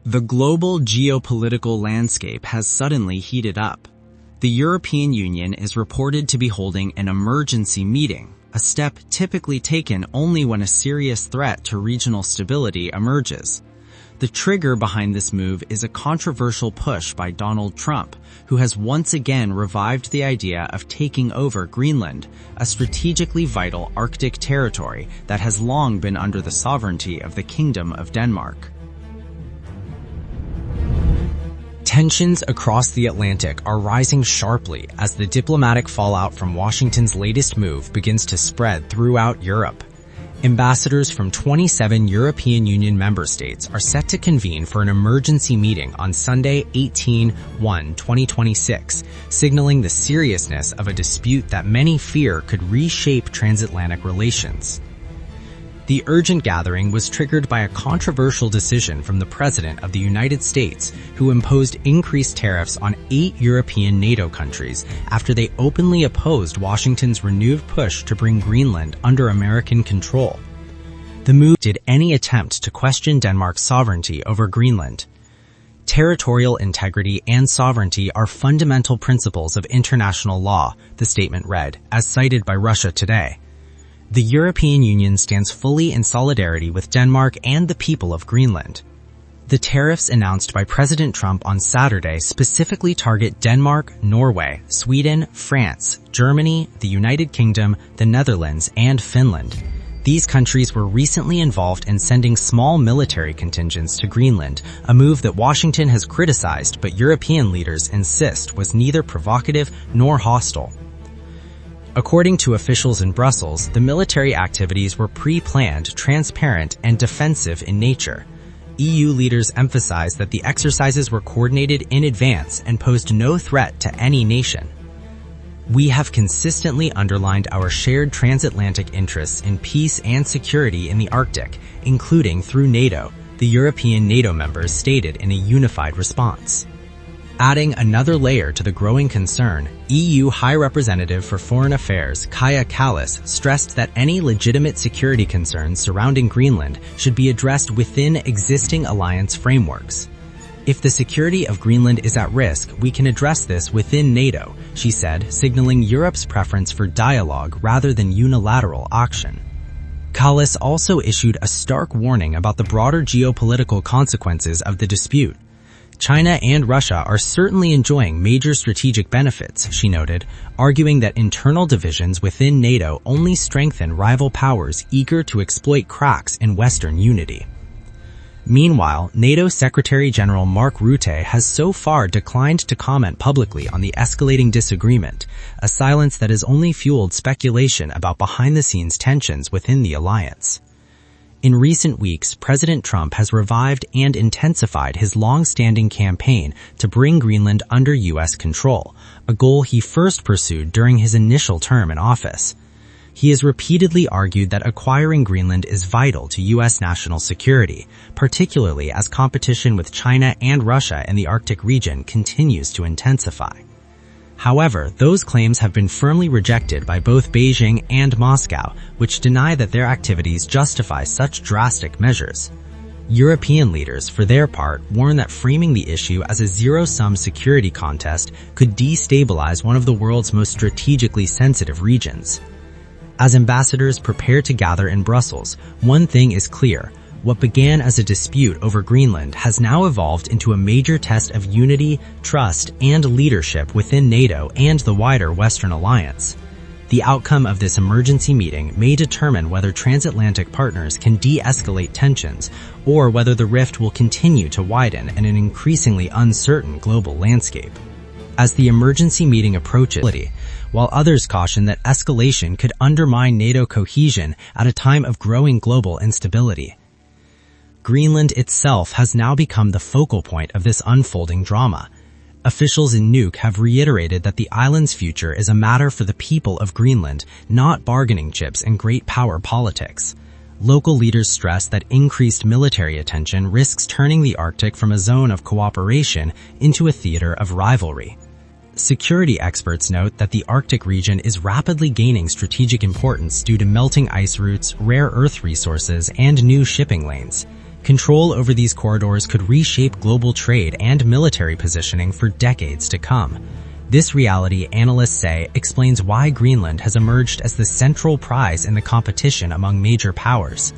The global geopolitical landscape has suddenly heated up. The European Union is reported to be holding an emergency meeting, a step typically taken only when a serious threat to regional stability emerges. The trigger behind this move is a controversial push by Donald Trump, who has once again revived the idea of taking over Greenland, a strategically vital Arctic territory that has long been under the sovereignty of the Kingdom of Denmark. Tensions across the Atlantic are rising sharply as the diplomatic fallout from Washington's latest move begins to spread throughout Europe. Ambassadors from 27 European Union member states are set to convene for an emergency meeting on Sunday, 18/1/2026, signaling the seriousness of a dispute that many fear could reshape transatlantic relations. The urgent gathering was triggered by a controversial decision from the President of the United States, who imposed increased tariffs on 8 European NATO countries after they openly opposed Washington's renewed push to bring Greenland under American control. The move did any attempt to question Denmark's sovereignty over Greenland. Territorial integrity and sovereignty are fundamental principles of international law, the statement read, as cited by Russia Today. The European Union stands fully in solidarity with Denmark and the people of Greenland. The tariffs announced by President Trump on Saturday specifically target Denmark, Norway, Sweden, France, Germany, the United Kingdom, the Netherlands, and Finland. These countries were recently involved in sending small military contingents to Greenland, a move that Washington has criticized but European leaders insist was neither provocative nor hostile. According to officials in Brussels, the military activities were pre-planned, transparent, and defensive in nature. EU leaders emphasized that the exercises were coordinated in advance and posed no threat to any nation. We have consistently underlined our shared transatlantic interests in peace and security in the Arctic, including through NATO, the European NATO members stated in a unified response. Adding another layer to the growing concern, EU High Representative for Foreign Affairs Kaja Kallas stressed that any legitimate security concerns surrounding Greenland should be addressed within existing alliance frameworks. If the security of Greenland is at risk, we can address this within NATO, she said, signaling Europe's preference for dialogue rather than unilateral action. Kallas also issued a stark warning about the broader geopolitical consequences of the dispute. China and Russia are certainly enjoying major strategic benefits, she noted, arguing that internal divisions within NATO only strengthen rival powers eager to exploit cracks in Western unity. Meanwhile, NATO Secretary General Mark Rutte has so far declined to comment publicly on the escalating disagreement, a silence that has only fueled speculation about behind-the-scenes tensions within the alliance. In recent weeks, President Trump has revived and intensified his long-standing campaign to bring Greenland under U.S. control, a goal he first pursued during his initial term in office. He has repeatedly argued that acquiring Greenland is vital to U.S. national security, particularly as competition with China and Russia in the Arctic region continues to intensify. However, those claims have been firmly rejected by both Beijing and Moscow, which deny that their activities justify such drastic measures. European leaders, for their part, warn that framing the issue as a zero-sum security contest could destabilize one of the world's most strategically sensitive regions. As ambassadors prepare to gather in Brussels, one thing is clear. What began as a dispute over Greenland has now evolved into a major test of unity, trust, and leadership within NATO and the wider Western alliance. The outcome of this emergency meeting may determine whether transatlantic partners can de-escalate tensions or whether the rift will continue to widen in an increasingly uncertain global landscape. As the emergency meeting approaches, while others caution that escalation could undermine NATO cohesion at a time of growing global instability. Greenland itself has now become the focal point of this unfolding drama. Officials in Nuuk have reiterated that the island's future is a matter for the people of Greenland, not bargaining chips in great power politics. Local leaders stress that increased military attention risks turning the Arctic from a zone of cooperation into a theater of rivalry. Security experts note that the Arctic region is rapidly gaining strategic importance due to melting ice routes, rare earth resources, and new shipping lanes. Control over these corridors could reshape global trade and military positioning for decades to come. This reality, analysts say, explains why Greenland has emerged as the central prize in the competition among major powers.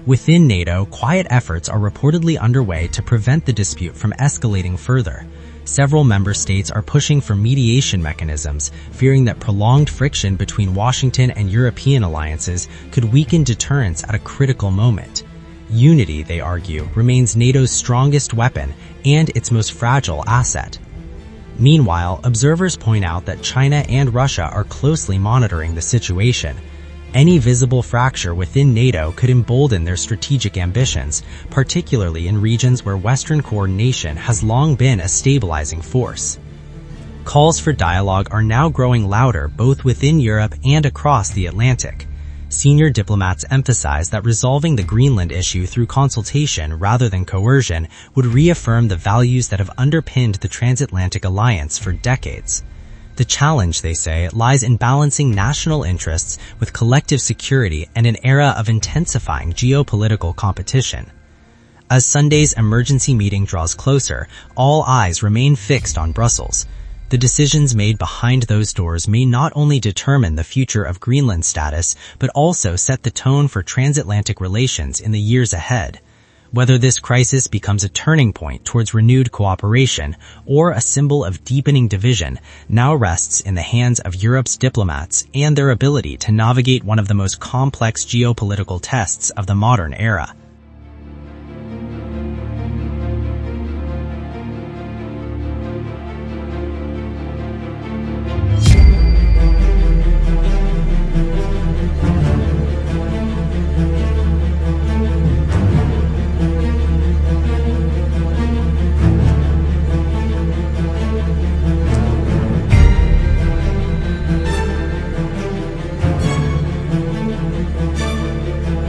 Within NATO, quiet efforts are reportedly underway to prevent the dispute from escalating further. Several member states are pushing for mediation mechanisms, fearing that prolonged friction between Washington and European alliances could weaken deterrence at a critical moment. Unity, they argue, remains NATO's strongest weapon and its most fragile asset. Meanwhile, observers point out that China and Russia are closely monitoring the situation. Any visible fracture within NATO could embolden their strategic ambitions, particularly in regions where Western coordination has long been a stabilizing force. Calls for dialogue are now growing louder both within Europe and across the Atlantic. Senior diplomats emphasize that resolving the Greenland issue through consultation rather than coercion would reaffirm the values that have underpinned the transatlantic alliance for decades. The challenge, they say, lies in balancing national interests with collective security in an era of intensifying geopolitical competition. As Sunday's emergency meeting draws closer, all eyes remain fixed on Brussels. The decisions made behind those doors may not only determine the future of Greenland's status, but also set the tone for transatlantic relations in the years ahead. Whether this crisis becomes a turning point towards renewed cooperation or a symbol of deepening division now rests in the hands of Europe's diplomats and their ability to navigate one of the most complex geopolitical tests of the modern era.